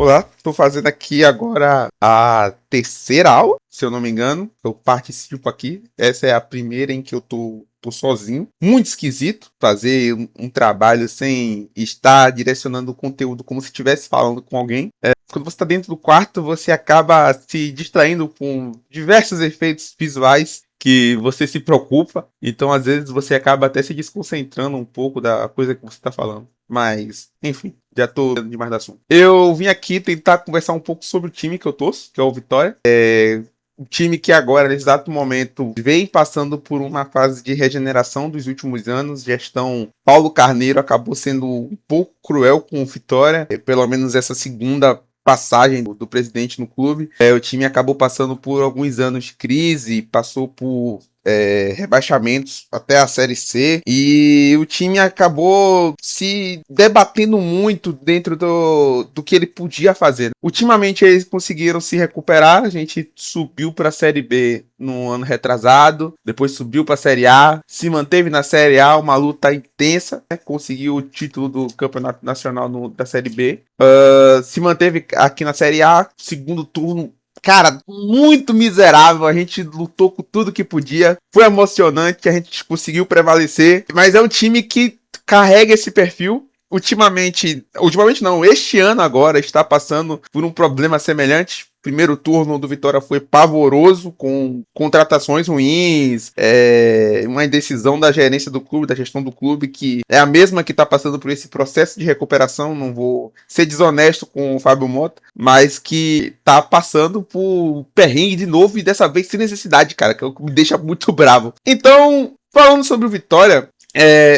Olá, estou fazendo aqui agora a terceira aula, se eu não me engano. Eu participo aqui. Essa é a primeira em que eu tô sozinho. Muito esquisito fazer um trabalho sem estar direcionando o conteúdo como se estivesse falando com alguém. Quando você está dentro do quarto, você acaba se distraindo com diversos efeitos visuais que você se preocupa. Então, às vezes, você acaba até se desconcentrando um pouco da coisa que você está falando. Mas, enfim, já tô demais do assunto. Eu vim aqui tentar conversar um pouco sobre o time que eu torço, que é o Vitória. Um time que agora, nesse exato momento, vem passando por uma fase de regeneração dos últimos anos. Gestão Paulo Carneiro acabou sendo um pouco cruel com o Vitória, pelo menos essa segunda passagem do presidente no clube. O time acabou passando por alguns anos de crise, passou por rebaixamentos até a Série C, e o time acabou se debatendo muito dentro do que ele podia fazer. Ultimamente eles conseguiram se recuperar, a gente subiu para a Série B no ano retrasado, depois subiu para a Série A, se manteve na Série A, uma luta intensa, né? Conseguiu o título do Campeonato Nacional da Série B, se manteve aqui na Série A, segundo turno. Cara, muito miserável, a gente lutou com tudo que podia, foi emocionante, a gente conseguiu prevalecer, mas é um time que carrega esse perfil. Ultimamente não, este ano agora está passando por um problema semelhante. Primeiro turno do Vitória foi pavoroso, com contratações ruins, uma indecisão da gerência do clube, da gestão do clube, que é a mesma que está passando por esse processo de recuperação. Não vou ser desonesto com o Fábio Mota, mas que está passando por perrengue de novo, e dessa vez sem necessidade, cara, que me deixa muito bravo. Então, falando sobre o Vitória,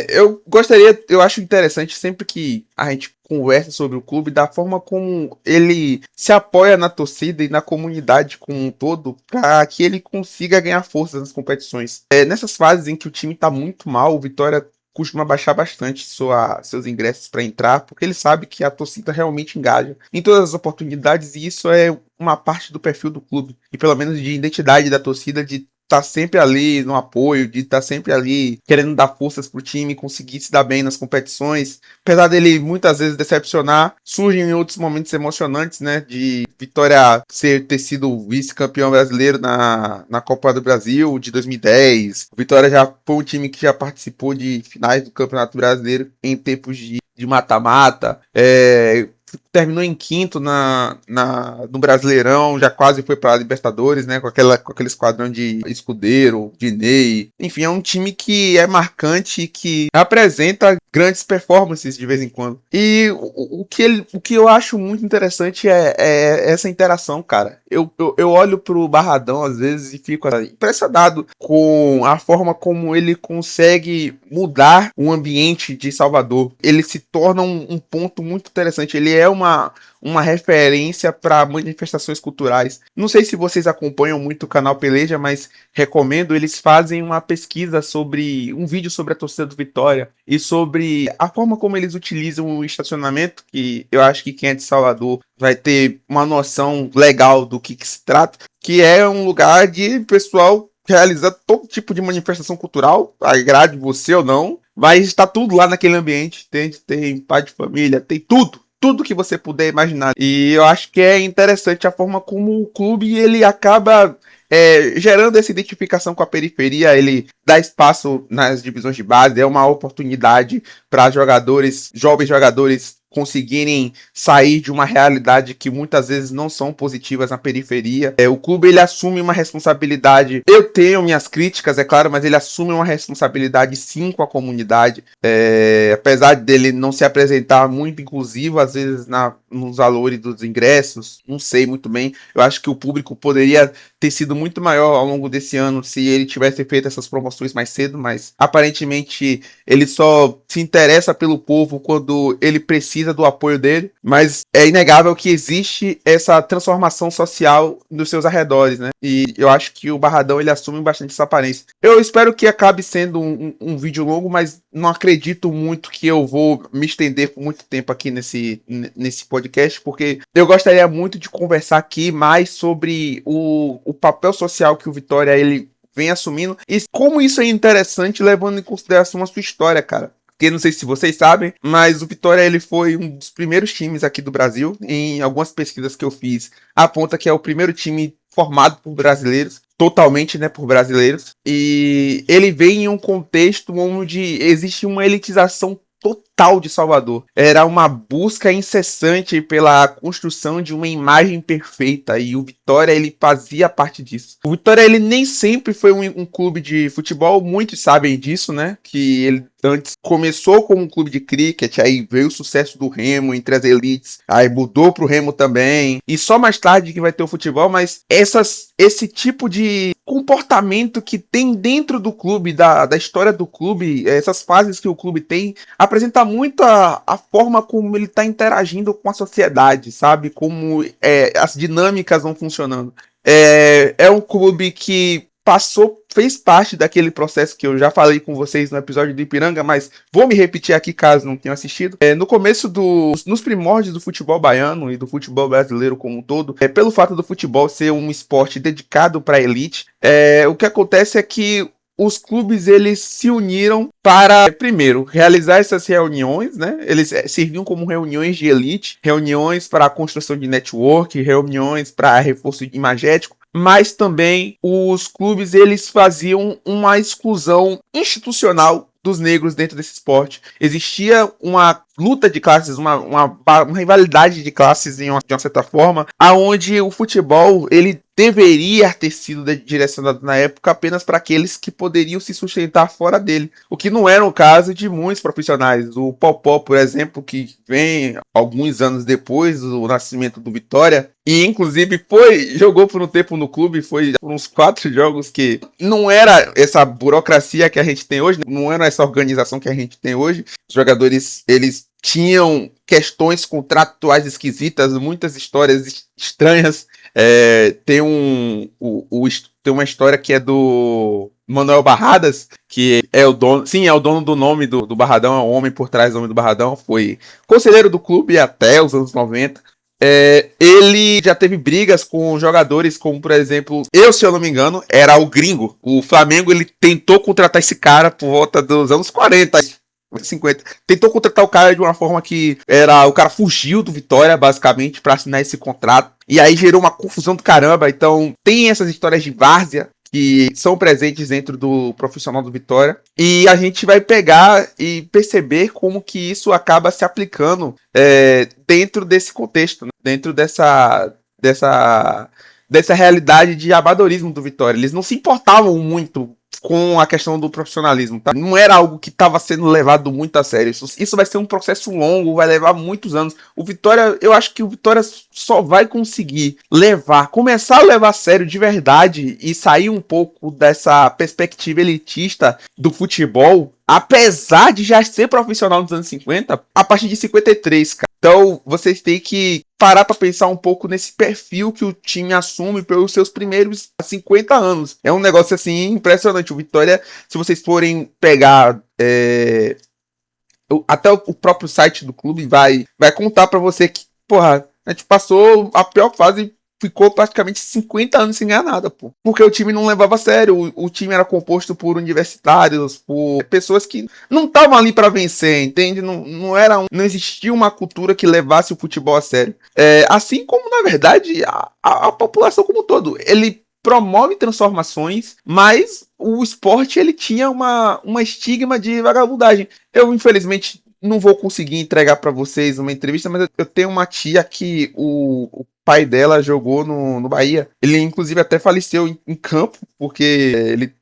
eu acho interessante sempre que a gente conversa sobre o clube, da forma como ele se apoia na torcida e na comunidade como um todo, para que ele consiga ganhar força nas competições. Nessas fases em que o time está muito mal, o Vitória costuma baixar bastante seus ingressos para entrar, porque ele sabe que a torcida realmente engaja em todas as oportunidades, e isso é uma parte do perfil do clube, e pelo menos de identidade da torcida, de tá sempre ali no apoio, de estar sempre ali querendo dar forças pro time, conseguir se dar bem nas competições. Apesar dele muitas vezes decepcionar, surgem em outros momentos emocionantes, né? De Vitória ter sido vice-campeão brasileiro na Copa do Brasil de 2010. Vitória já foi um time que já participou de finais do Campeonato Brasileiro em tempos de mata-mata. Terminou em quinto no Brasileirão, já quase foi para a Libertadores, né? Com aquele esquadrão de Escudeiro, de Ney. Enfim, é um time que é marcante e que apresenta grandes performances de vez em quando. E o que eu acho muito interessante é essa interação, cara. Eu olho pro Barradão às vezes e fico impressionado com a forma como ele consegue mudar o ambiente de Salvador. Ele se torna um ponto muito interessante. Ele é uma referência para manifestações culturais. Não sei se vocês acompanham muito o canal Peleja, mas recomendo. Eles fazem uma pesquisa um vídeo sobre a torcida do Vitória e sobre a forma como eles utilizam o estacionamento, que eu acho que quem é de Salvador vai ter uma noção legal do que se trata, que é um lugar de pessoal realizar todo tipo de manifestação cultural, agrade você ou não, mas está tudo lá naquele ambiente. Tem pai de família, tem tudo que você puder imaginar. E eu acho que é interessante a forma como o clube ele acaba gerando essa identificação com a periferia. Ele dá espaço nas divisões de base, é uma oportunidade para jovens jogadores, conseguirem sair de uma realidade que muitas vezes não são positivas na periferia. O clube ele assume uma responsabilidade. Eu tenho minhas críticas, é claro, mas ele assume uma responsabilidade sim com a comunidade. Apesar dele não se apresentar muito inclusivo, às vezes nos valores dos ingressos, não sei muito bem. Eu acho que o público poderia ter sido muito maior ao longo desse ano se ele tivesse feito essas promoções mais cedo, mas aparentemente ele só se interessa pelo povo quando ele precisa do apoio dele. Mas é inegável que existe essa transformação social nos seus arredores, né? E eu acho que o Barradão ele assume bastante essa aparência. Eu espero que acabe sendo um vídeo longo, mas não acredito muito que eu vou me estender por muito tempo aqui nesse podcast, porque eu gostaria muito de conversar aqui mais sobre o papel social que o Vitória ele vem assumindo e como isso é interessante levando em consideração a sua história, cara. porque não sei se vocês sabem, mas o Vitória ele foi um dos primeiros times aqui do Brasil. Em algumas pesquisas que eu fiz, aponta que é o primeiro time formado por brasileiros, totalmente, né, por brasileiros. E ele vem em um contexto onde existe uma elitização total de Salvador. Era uma busca incessante pela construção de uma imagem perfeita e o Vitória ele fazia parte disso. O Vitória ele nem sempre foi um clube de futebol, muitos sabem disso, né? Que ele antes começou como um clube de cricket, aí veio o sucesso do Remo entre as elites, aí mudou pro Remo também, e só mais tarde que vai ter o futebol, mas esse tipo de comportamento que tem dentro do clube, da história do clube, essas fases que o clube tem, apresenta muito a forma como ele está interagindo com a sociedade, sabe? Como as dinâmicas vão funcionando. É um clube que fez parte daquele processo que eu já falei com vocês no episódio do Ipiranga, mas vou me repetir aqui caso não tenham assistido. No começo nos primórdios do futebol baiano e do futebol brasileiro como um todo, pelo fato do futebol ser um esporte dedicado para a elite, o que acontece é que os clubes eles se uniram para, primeiro, realizar essas reuniões, né? Eles serviam como reuniões de elite, reuniões para a construção de network, reuniões para reforço imagético, mas também os clubes eles faziam uma exclusão institucional dos negros dentro desse esporte. Existia uma luta de classes, uma rivalidade de classes de uma certa forma, aonde o futebol ele deveria ter sido direcionado na época apenas para aqueles que poderiam se sustentar fora dele, o que não era o caso de muitos profissionais. O Popó, por exemplo, que vem alguns anos depois do nascimento do Vitória, e inclusive jogou por um tempo no clube, foi por uns 4 jogos que não era essa burocracia que a gente tem hoje, não era essa organização que a gente tem hoje. Os jogadores, eles tinham questões contratuais esquisitas, muitas histórias estranhas. Tem uma história que é do Manuel Barradas, que é o dono, sim, é o dono do nome do Barradão, é o homem por trás do nome do Barradão, foi conselheiro do clube até os anos 90. Ele já teve brigas com jogadores como, por exemplo, se eu não me engano, era o Gringo. O Flamengo ele tentou contratar esse cara por volta dos anos 40, 50. Tentou contratar o cara de uma forma que o cara fugiu do Vitória, basicamente, para assinar esse contrato. E aí gerou uma confusão do caramba. Então, tem essas histórias de várzea que são presentes dentro do profissional do Vitória. E a gente vai pegar e perceber como que isso acaba se aplicando dentro desse contexto, né? Dentro dessa realidade de amadorismo do Vitória. Eles não se importavam muito com a questão do profissionalismo, tá? Não era algo que estava sendo levado muito a sério. Isso vai ser um processo longo, vai levar muitos anos. O Vitória, eu acho que o Vitória só vai conseguir começar a levar a sério de verdade e sair um pouco dessa perspectiva elitista do futebol, apesar de já ser profissional nos anos 50, a partir de 53, cara. Então, vocês têm que parar para pensar um pouco nesse perfil que o time assume pelos seus primeiros 50 anos. É um negócio, assim, impressionante. O Vitória, se vocês forem pegar até o próprio site do clube, vai contar para você que, porra, a gente passou a pior fase, ficou praticamente 50 anos sem ganhar nada, pô. Porque o time não levava a sério, o time era composto por universitários, por pessoas que não estavam ali para vencer, entende? Não existia uma cultura que levasse o futebol a sério. Assim como, na verdade, a população como um todo. Ele promove transformações, mas o esporte ele tinha uma estigma de vagabundagem. Eu, infelizmente, não vou conseguir entregar para vocês uma entrevista, mas eu tenho uma tia que o pai dela jogou no Bahia. Ele, inclusive, até faleceu em campo, porque ele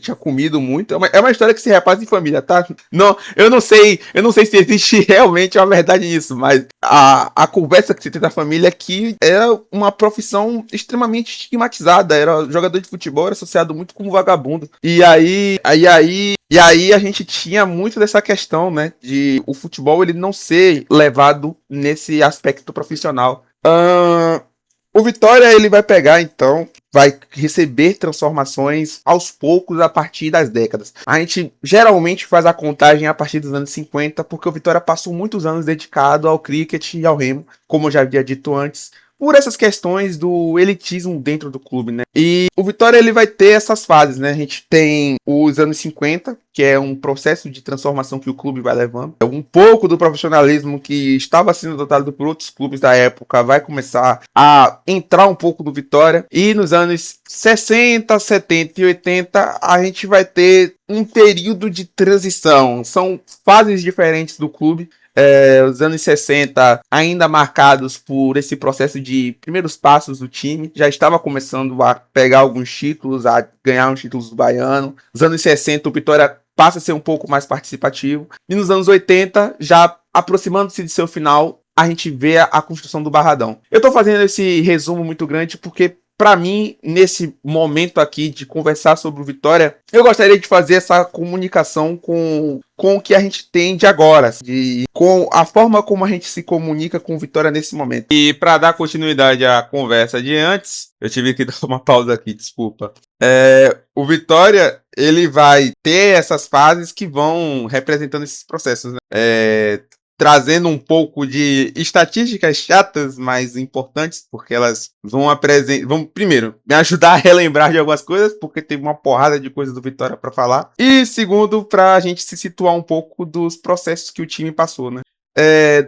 tinha comido muito. É uma história que se repassa em família, tá? Não, eu não sei se existe realmente uma verdade nisso, mas a conversa que se tem da família é que era uma profissão extremamente estigmatizada. Era jogador de futebol, era associado muito como vagabundo. E aí a gente tinha muito dessa questão, né? De o futebol ele não ser levado nesse aspecto profissional. O Vitória ele vai pegar, então, vai receber transformações aos poucos a partir das décadas. A gente geralmente faz a contagem a partir dos anos 50, porque o Vitória passou muitos anos dedicado ao cricket e ao remo, como eu já havia dito antes. por essas questões do elitismo dentro do clube, né? E o Vitória ele vai ter essas fases, né? A gente tem os anos 50, que é um processo de transformação que o clube vai levando. Um pouco do profissionalismo que estava sendo adotado por outros clubes da época vai começar a entrar um pouco no Vitória. E nos anos 60, 70 e 80, a gente vai ter um período de transição. São fases diferentes do clube. Os anos 60 ainda marcados por esse processo de primeiros passos do time, já estava começando a pegar alguns títulos, a ganhar uns títulos do Baiano. Nos anos 60 o Vitória passa a ser um pouco mais participativo, e nos anos 80, já aproximando-se de seu final, a gente vê a construção do Barradão. Eu estou fazendo esse resumo muito grande porque, para mim, nesse momento aqui de conversar sobre o Vitória, eu gostaria de fazer essa comunicação com o que a gente tem de agora, com a forma como a gente se comunica com o Vitória nesse momento. E para dar continuidade à conversa de antes, eu tive que dar uma pausa aqui, desculpa. O Vitória, ele vai ter essas fases que vão representando esses processos, né? Trazendo um pouco de estatísticas chatas, mas importantes, porque elas vão primeiro, me ajudar a relembrar de algumas coisas, porque teve uma porrada de coisas do Vitória para falar, e segundo, para a gente se situar um pouco dos processos que o time passou, né?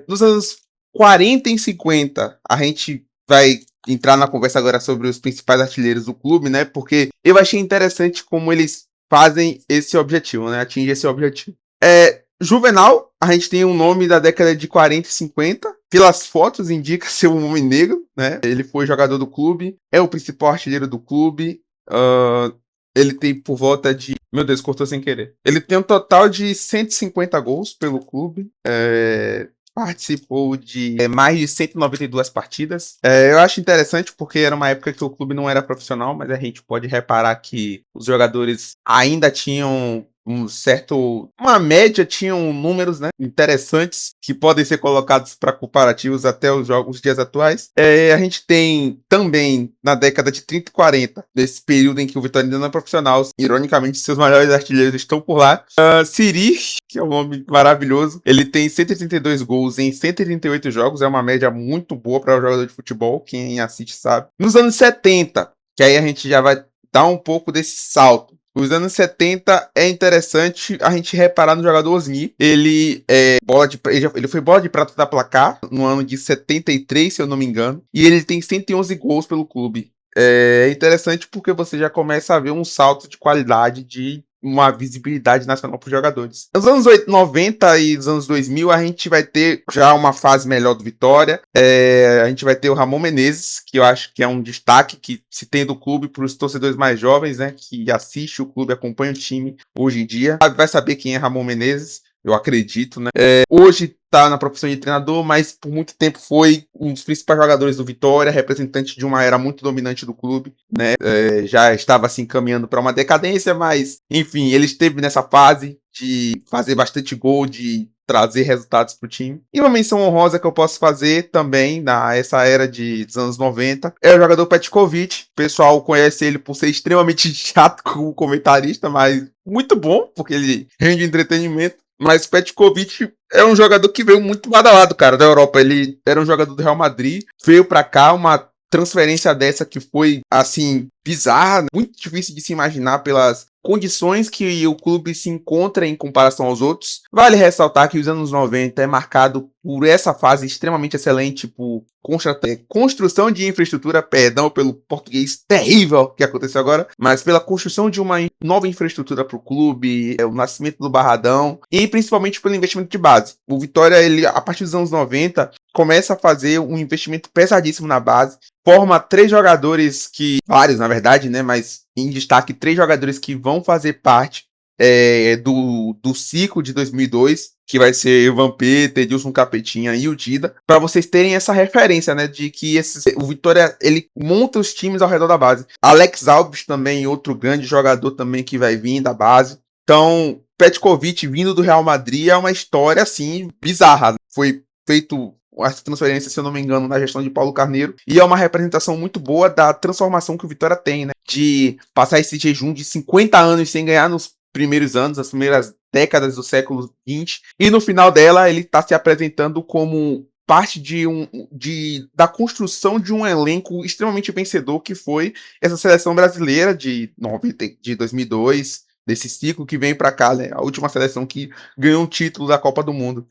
Nos anos 40 e 50, a gente vai entrar na conversa agora sobre os principais artilheiros do clube, né? Porque eu achei interessante como eles fazem esse objetivo, né? Atingir esse objetivo. Juvenal, a gente tem um nome da década de 40 e 50. Pelas fotos, indica ser um homem negro, né? Ele foi jogador do clube, é o principal artilheiro do clube. Ele tem por volta de... Meu Deus, cortou sem querer. Ele tem um total de 150 gols pelo clube. Participou de mais de 192 partidas. Eu acho interessante porque era uma época que o clube não era profissional, mas a gente pode reparar que os jogadores ainda tinham uma média, tinham números, né, interessantes que podem ser colocados para comparativos até os dias atuais. A gente tem também na década de 30 e 40, nesse período em que o Vitória ainda não é profissional, ironicamente seus maiores artilheiros estão por lá. Siri, que é um nome maravilhoso, ele tem 132 gols em 138 jogos, é uma média muito boa para um jogador de futebol, quem assiste sabe. Nos anos 70, que aí a gente já vai dar um pouco desse salto. Os anos 70 é interessante a gente reparar no jogador Osni. Ele foi bola de prata da Placar no ano de 73, se eu não me engano. E ele tem 111 gols pelo clube. É interessante porque você já começa a ver um salto de qualidade, de uma visibilidade nacional para os jogadores. Nos anos 90 e nos anos 2000, a gente vai ter já uma fase melhor do Vitória. A gente vai ter o Ramon Menezes, que eu acho que é um destaque que se tem do clube para os torcedores mais jovens, né, que assistem o clube, acompanham o time hoje em dia. Vai saber quem é Ramon Menezes, eu acredito, né? Hoje tá na profissão de treinador, mas por muito tempo foi um dos principais jogadores do Vitória, representante de uma era muito dominante do clube, né? Já estava assim caminhando para uma decadência, mas enfim, ele esteve nessa fase de fazer bastante gol, de trazer resultados para o time. E uma menção honrosa que eu posso fazer também nessa era dos anos 90 é o jogador Petkovic. O pessoal conhece ele por ser extremamente chato como comentarista, mas muito bom, porque ele rende entretenimento. Mas Petkovic é um jogador que veio muito badalado, cara, da Europa. Ele era um jogador do Real Madrid, veio pra cá, uma transferência dessa que foi, assim, bizarra, muito difícil de se imaginar pelas condições que o clube se encontra em comparação aos outros. Vale ressaltar que os anos 90 é marcado por essa fase extremamente excelente, por construção de infraestrutura, perdão pelo português terrível que aconteceu agora, mas pela construção de uma nova infraestrutura para o clube, o nascimento do Barradão e principalmente pelo investimento de base. O Vitória, ele, a partir dos anos 90, começa a fazer um investimento pesadíssimo na base, forma 3 jogadores vários na verdade, né, mas em destaque 3 jogadores que vão fazer parte do ciclo de 2002, que vai ser o Vampeta, Edilson Capetinha e o Dida, para vocês terem essa referência, né, de que o Vitória, ele monta os times ao redor da base. Alex Alves também, outro grande jogador também que vai vir da base. Então, Petkovic vindo do Real Madrid é uma história, assim, bizarra. Foi feito essa transferência, se eu não me engano, na gestão de Paulo Carneiro, e é uma representação muito boa da transformação que o Vitória tem, né, de passar esse jejum de 50 anos sem ganhar nos primeiros anos, as primeiras décadas do século XX, e no final dela ele está se apresentando como parte da construção de um elenco extremamente vencedor que foi essa seleção brasileira de 2002, desse ciclo que vem pra cá, né? A última seleção que ganhou um título da Copa do Mundo.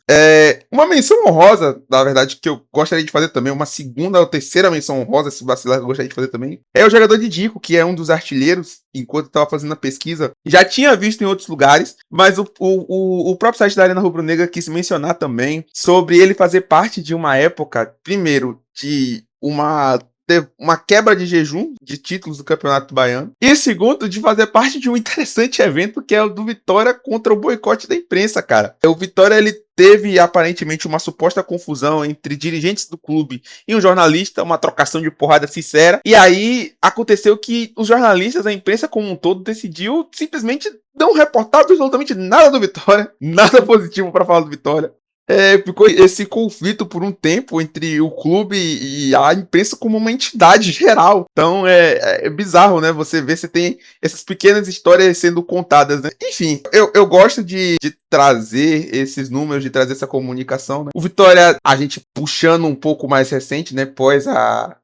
Uma menção honrosa, na verdade, que eu gostaria de fazer também, uma segunda ou terceira menção honrosa, se vacilar, que eu gostaria de fazer também, é o jogador de Dico, que é um dos artilheiros, enquanto eu estava fazendo a pesquisa. Já tinha visto em outros lugares, mas o próprio site da Arena Rubro-Negra quis mencionar também sobre ele fazer parte de uma época, primeiro, de uma quebra de jejum de títulos do Campeonato Baiano. E segundo, de fazer parte de um interessante evento que é o do Vitória contra o boicote da imprensa, cara. O Vitória, ele teve aparentemente uma suposta confusão entre dirigentes do clube e um jornalista, uma trocação de porrada sincera. E aí aconteceu que os jornalistas, a imprensa como um todo, decidiu simplesmente não reportar absolutamente nada do Vitória, nada positivo para falar do Vitória. Ficou esse conflito por um tempo entre o clube e a imprensa como uma entidade geral. Então é bizarro, né? Você tem essas pequenas histórias sendo contadas, né? Enfim, eu gosto de trazer esses números, de trazer essa comunicação, né? O Vitória, a gente puxando um pouco mais recente, né? Pós a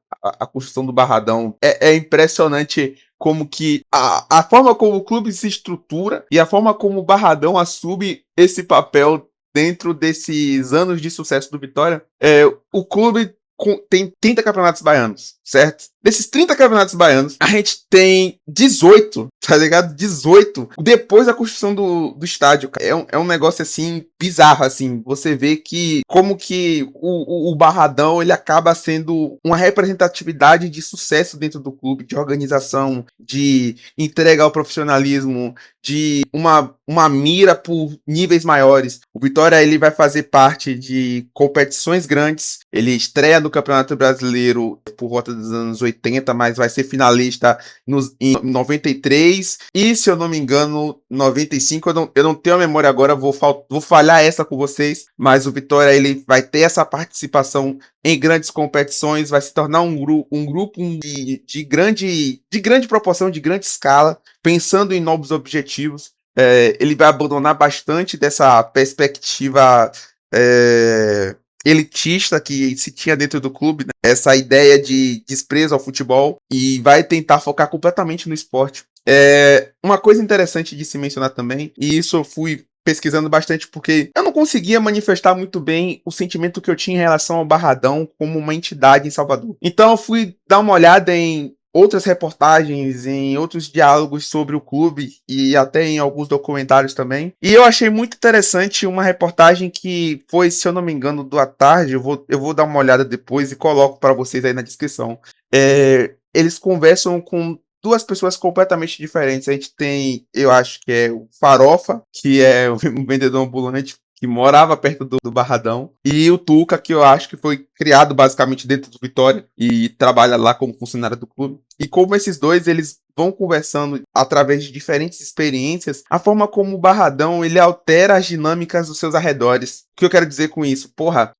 construção do Barradão, é impressionante como que a forma como o clube se estrutura e a forma como o Barradão assume esse papel dentro desses anos de sucesso do Vitória. O clube tem 30 campeonatos baianos, certo? Desses 30 campeonatos baianos, a gente tem 18, tá ligado? 18 depois da construção do estádio. É um negócio, assim, bizarro, assim. Você vê que como que o Barradão, ele acaba sendo uma representatividade de sucesso dentro do clube, de organização, de entrega ao profissionalismo, de uma mira por níveis maiores. O Vitória, ele vai fazer parte de competições grandes. Ele estreia no Campeonato Brasileiro por volta dos anos 80, mas vai ser finalista em 93 e, se eu não me engano, 95. Eu não tenho a memória agora, vou falhar essa com vocês, mas o Vitória, ele vai ter essa participação em grandes competições, vai se tornar um grupo de grande proporção, de grande escala, pensando em novos objetivos. Ele vai abandonar bastante dessa perspectiva elitista que se tinha dentro do clube, né? Essa ideia de desprezo ao futebol, e vai tentar focar completamente no esporte. Uma coisa interessante de se mencionar também, e isso eu fui pesquisando bastante porque eu não conseguia manifestar muito bem o sentimento que eu tinha em relação ao Barradão como uma entidade em Salvador. Então eu fui dar uma olhada em outras reportagens, em outros diálogos sobre o clube e até em alguns documentários também. E eu achei muito interessante uma reportagem que foi, se eu não me engano, do À Tarde. Eu vou dar uma olhada depois e coloco para vocês aí na descrição. Eles conversam com duas pessoas completamente diferentes. A gente tem, eu acho que é o Farofa, que é um vendedor ambulante que morava perto do Barradão, e o Tuca, que eu acho que foi criado basicamente dentro do Vitória e trabalha lá como funcionário do clube. E como esses dois, eles vão conversando através de diferentes experiências, a forma como o Barradão, ele altera as dinâmicas dos seus arredores. O que eu quero dizer com isso? Porra,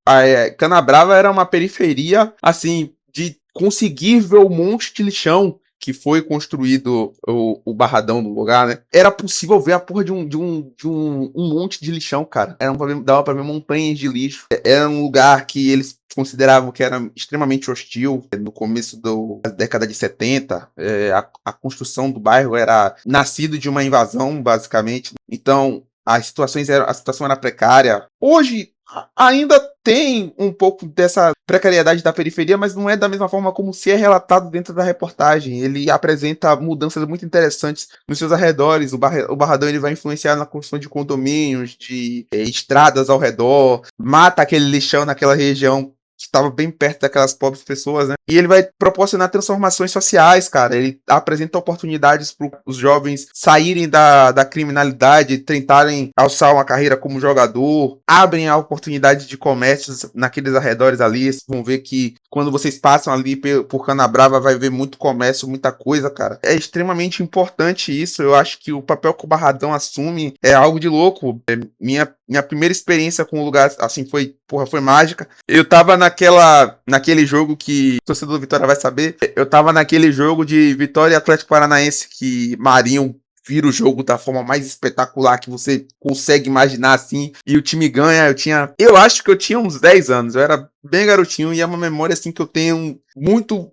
Canabrava era uma periferia, assim, de conseguir ver o monte de lixão que foi construído o Barradão no lugar, né? Era possível ver a porra de um monte de lixão, cara. Dava pra ver montanhas de lixo. Era um lugar que eles consideravam que era extremamente hostil. No começo da década de 70, a construção do bairro era nascido de uma invasão, basicamente. Então, a situação era precária. Hoje, ainda tem um pouco dessa precariedade da periferia, mas não é da mesma forma como se é relatado dentro da reportagem. Ele apresenta mudanças muito interessantes nos seus arredores. O Barradão, ele vai influenciar na construção de condomínios, de estradas ao redor, mata aquele lixão naquela região que estava bem perto daquelas pobres pessoas, né? E ele vai proporcionar transformações sociais, cara. Ele apresenta oportunidades para os jovens saírem da criminalidade, tentarem alçar uma carreira como jogador, abrem a oportunidade de comércios naqueles arredores ali. Vocês vão ver que quando vocês passam ali por Canabrava, vai ver muito comércio, muita coisa, cara. É extremamente importante isso. Eu acho que o papel que o Barradão assume é algo de louco. Minha primeira experiência com o lugar, assim, foi mágica. Eu tava naquele jogo que o torcedor do Vitória vai saber. Eu tava naquele jogo de Vitória e Atlético Paranaense que Marinho vira o jogo da forma mais espetacular que você consegue imaginar assim, e o time ganha. Eu acho que eu tinha uns 10 anos, eu era bem garotinho, e é uma memória assim que eu tenho muito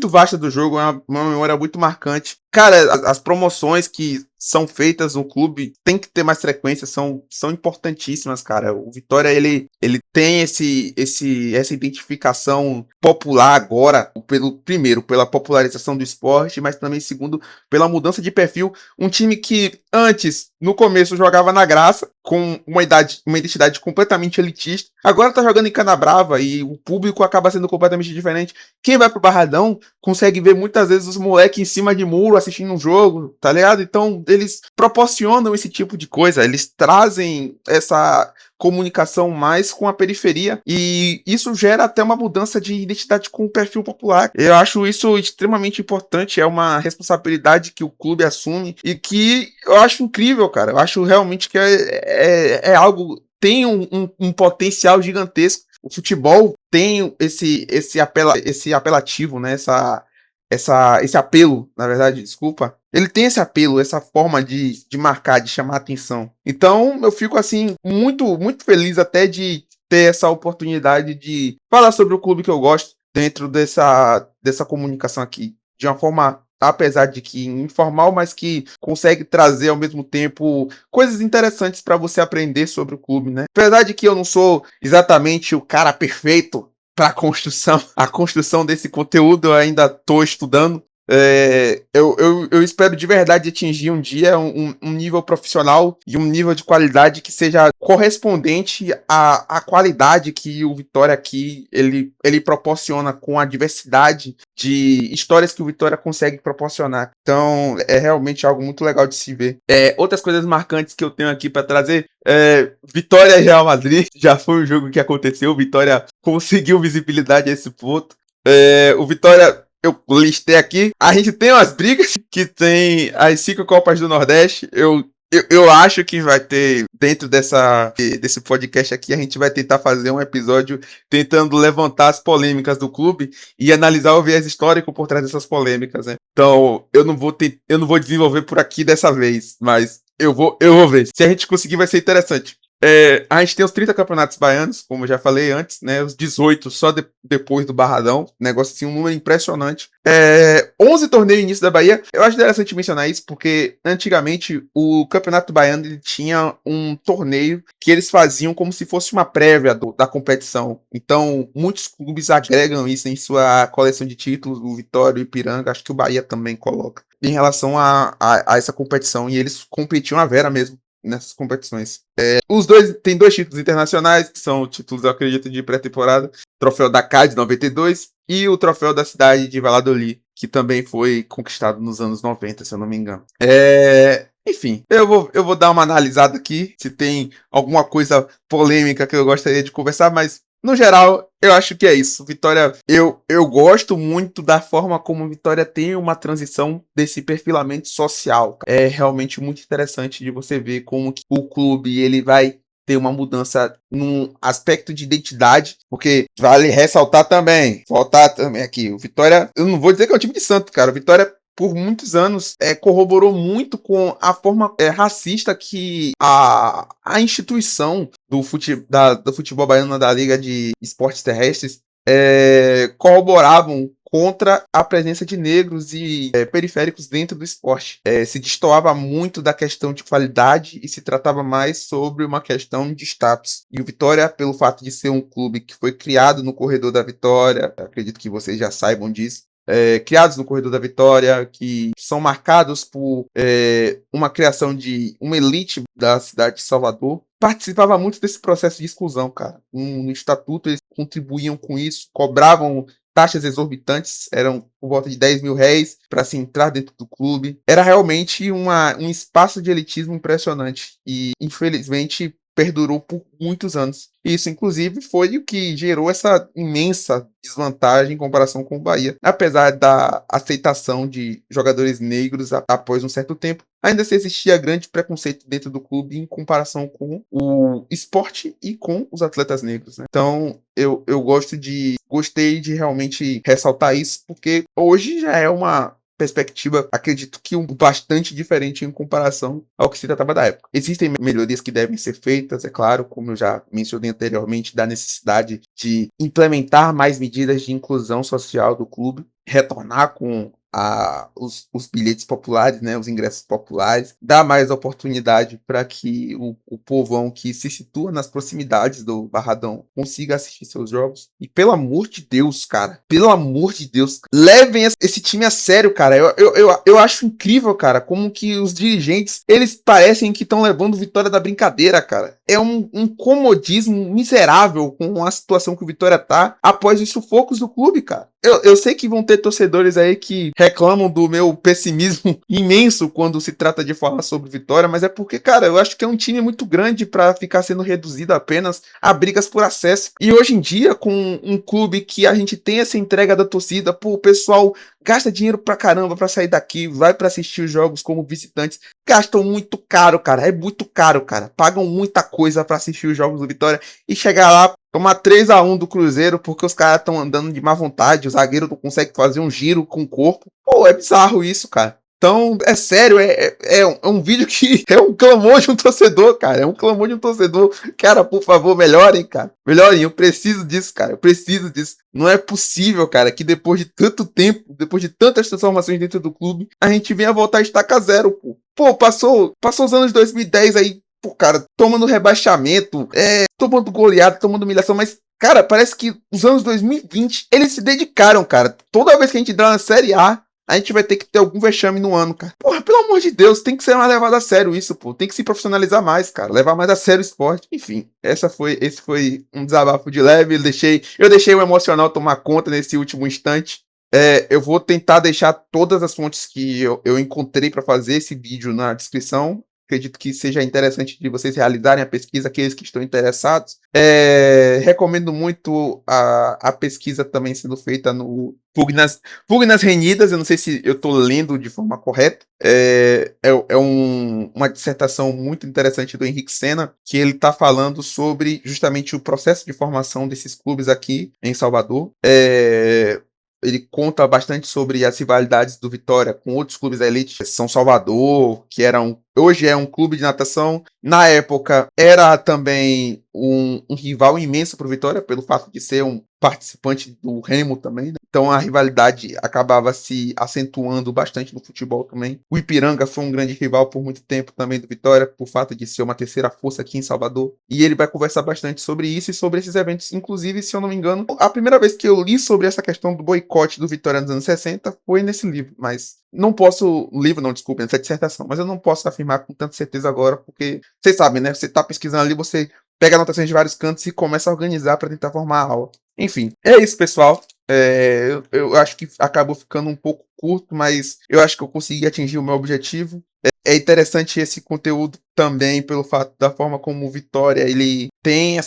vasta do jogo, é uma memória muito marcante. Cara, as promoções que são feitas no clube tem que ter mais frequência, são importantíssimas, cara. O Vitória, ele tem essa identificação popular agora, primeiro, pela popularização do esporte, mas também, segundo, pela mudança de perfil. Um time que antes, no começo, jogava na graça, com uma identidade completamente elitista, agora tá jogando em Canabrava e o público acaba sendo completamente diferente. Quem vai pro Barradão consegue ver muitas vezes os moleques em cima de muro assistindo um jogo, tá ligado? Então, eles proporcionam esse tipo de coisa, eles trazem essa comunicação mais com a periferia, e isso gera até uma mudança de identidade com o perfil popular. Eu acho isso extremamente importante, é uma responsabilidade que o clube assume e que eu acho incrível, cara. Eu acho realmente que é algo, tem um potencial gigantesco. O futebol tem esse apelativo, né? Esse apelo, na verdade, desculpa. Ele tem esse apelo, essa forma de marcar, de chamar a atenção. Então, eu fico, assim, muito feliz até de ter essa oportunidade de falar sobre o clube que eu gosto dentro dessa comunicação aqui. De uma forma, apesar de que informal, mas que consegue trazer ao mesmo tempo coisas interessantes para você aprender sobre o clube, né? Apesar de que eu não sou exatamente o cara perfeito para a construção desse conteúdo, eu ainda estou estudando. Eu espero de verdade atingir um dia um nível profissional e um nível de qualidade que seja correspondente à qualidade que o Vitória aqui ele proporciona, com a diversidade de histórias que o Vitória consegue proporcionar. Então é realmente algo muito legal de se ver. Outras coisas marcantes que eu tenho aqui para trazer: Vitória e Real Madrid já foi um jogo que aconteceu. O Vitória conseguiu visibilidade a esse ponto. O Vitória, eu listei aqui. A gente tem umas brigas que tem as 5 Copas do Nordeste. Eu acho que vai ter, dentro desse podcast aqui, a gente vai tentar fazer um episódio tentando levantar as polêmicas do clube e analisar o viés histórico por trás dessas polêmicas, né? Então, eu não vou desenvolver por aqui dessa vez, mas eu vou ver. Se a gente conseguir, vai ser interessante. A gente tem os 30 campeonatos baianos, como eu já falei antes, né? Os 18 só depois do Barradão. Negócio assim, um número impressionante. 11 torneios início da Bahia. Eu acho interessante mencionar isso, porque antigamente o Campeonato Baiano ele tinha um torneio que eles faziam como se fosse uma prévia da competição. Então, muitos clubes agregam isso em sua coleção de títulos. O Vitória, o Ipiranga, acho que o Bahia também coloca, em relação a essa competição. E eles competiam à vera mesmo nessas competições. Os dois têm 2 títulos internacionais, que são títulos, eu acredito, de pré-temporada: troféu da CAD 92 e o troféu da cidade de Valladolid, que também foi conquistado nos anos 90, se eu não me engano. Enfim, eu vou dar uma analisada aqui, se tem alguma coisa polêmica que eu gostaria de conversar, mas no geral, eu acho que é isso. Vitória, eu gosto muito da forma como Vitória tem uma transição desse perfilamento social. É realmente muito interessante de você ver como que o clube ele vai ter uma mudança num aspecto de identidade, porque vale ressaltar também, aqui, o Vitória, eu não vou dizer que é um time de santo, cara. O Vitória, por muitos anos, corroborou muito com a forma racista que a instituição do futebol baiano, da Liga de Esportes Terrestres, corroboravam contra a presença de negros e periféricos dentro do esporte. Se destoava muito da questão de qualidade e se tratava mais sobre uma questão de status. E o Vitória, pelo fato de ser um clube que foi criado no Corredor da Vitória, acredito que vocês já saibam disso, criados no Corredor da Vitória, que são marcados por uma criação de uma elite da cidade de Salvador, participava muito desse processo de exclusão, cara. No estatuto eles contribuíam com isso, cobravam taxas exorbitantes, eram por volta de 10 mil réis para se entrar dentro do clube. Era realmente um espaço de elitismo impressionante e, infelizmente, perdurou por muitos anos. Isso, inclusive, foi o que gerou essa imensa desvantagem em comparação com o Bahia. Apesar da aceitação de jogadores negros após um certo tempo, ainda se existia grande preconceito dentro do clube em comparação com o esporte e com os atletas negros, né? Então, eu gostei de realmente ressaltar isso, porque hoje já é uma perspectiva, acredito que bastante diferente em comparação ao que se tratava da época. Existem melhorias que devem ser feitas, é claro, como eu já mencionei anteriormente, da necessidade de implementar mais medidas de inclusão social do clube, retornar com os bilhetes populares, né, os ingressos populares, dar mais oportunidade para que o povão que se situa nas proximidades do Barradão consiga assistir seus jogos. E pelo amor de Deus, cara, pelo amor de Deus, levem esse time a sério, cara. Eu acho incrível, cara, como que os dirigentes, eles parecem que estão levando Vitória da brincadeira, cara. É um comodismo miserável com a situação que o Vitória tá após os sufocos do clube, cara. Eu sei que vão ter torcedores aí que reclamam do meu pessimismo imenso quando se trata de falar sobre Vitória, mas é porque, cara, eu acho que é um time muito grande para ficar sendo reduzido apenas a brigas por acesso. E hoje em dia, com um clube que a gente tem essa entrega da torcida, pô, o pessoal gasta dinheiro pra caramba pra sair daqui, vai pra assistir os jogos como visitantes, gastam muito caro, cara, é muito caro, cara, pagam muita coisa pra assistir os jogos do Vitória e chegar lá, tomar 3-1 do Cruzeiro porque os caras estão andando de má vontade, o zagueiro não consegue fazer um giro com o corpo. Pô, é bizarro isso, cara. Então, é sério, é um vídeo que é um clamor de um torcedor, cara. É um clamor de um torcedor. Cara, por favor, melhorem, cara. Melhorem, eu preciso disso, cara. Eu preciso disso. Não é possível, cara, que depois de tanto tempo, depois de tantas transformações dentro do clube, a gente venha voltar a estaca zero, pô. Pô, passou os anos 2010 aí, pô, cara, tomando rebaixamento, tomando goleada, tomando humilhação, mas, cara, parece que os anos 2020, eles se dedicaram, cara. Toda vez que a gente entrar na Série A gente vai ter que ter algum vexame no ano, cara. Porra, pelo amor de Deus, tem que ser mais levado a sério isso, pô. Tem que se profissionalizar mais, cara. Levar mais a sério o esporte. Enfim, esse foi um desabafo de leve. Eu deixei o emocional tomar conta nesse último instante. Eu vou tentar deixar todas as fontes que eu encontrei para fazer esse vídeo na descrição. Acredito que seja interessante de vocês realizarem a pesquisa, aqueles que estão interessados. Recomendo muito a pesquisa também sendo feita no Pugnas Renidas. Eu não sei se eu estou lendo de forma correta. Uma dissertação muito interessante do Henrique Sena, que ele está falando sobre justamente o processo de formação desses clubes aqui em Salvador. Ele conta bastante sobre as rivalidades do Vitória com outros clubes da elite, São Salvador, que hoje é um clube de natação. Na época era também um rival imenso para o Vitória, pelo fato de ser um participante do Remo também, né? Então a rivalidade acabava se acentuando bastante no futebol também. O Ipiranga foi um grande rival por muito tempo também do Vitória, por fato de ser uma terceira força aqui em Salvador. E ele vai conversar bastante sobre isso e sobre esses eventos. Inclusive, se eu não me engano, a primeira vez que eu li sobre essa questão do boicote do Vitória nos anos 60 foi nesse livro, mas nessa dissertação, mas eu não posso afirmar com tanta certeza agora, porque vocês sabem, né? Você tá pesquisando ali, você pega anotações de vários cantos e começa a organizar para tentar formar a aula. Enfim, é isso, pessoal. Eu acho que acabou ficando um pouco curto, mas eu acho que eu consegui atingir o meu objetivo. É interessante esse conteúdo também pelo fato da forma como o Vitória ele tem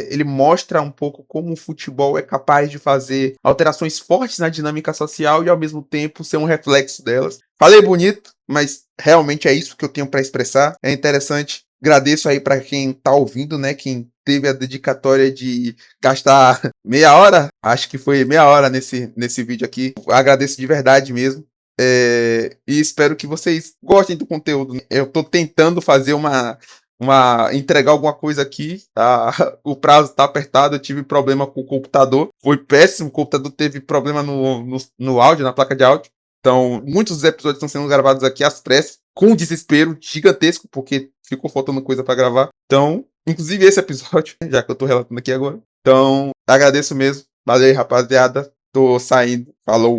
ele mostra um pouco como o futebol é capaz de fazer alterações fortes na dinâmica social e ao mesmo tempo ser um reflexo delas. Falei bonito, mas realmente é isso que eu tenho para expressar. É interessante. Agradeço aí para quem tá ouvindo, né? Quem teve a dedicatória de gastar meia hora, acho que foi meia hora nesse vídeo aqui. Agradeço de verdade mesmo. E espero que vocês gostem do conteúdo. Eu tô tentando fazer entregar alguma coisa aqui, tá? O prazo tá apertado, eu tive problema com o computador, foi péssimo, o computador teve problema no áudio, na placa de áudio. Então, muitos dos episódios estão sendo gravados aqui às pressas, com um desespero gigantesco, porque ficou faltando coisa para gravar. Então, inclusive esse episódio, já que eu tô relatando aqui agora. Então, agradeço mesmo. Valeu, rapaziada. Tô saindo. Falou.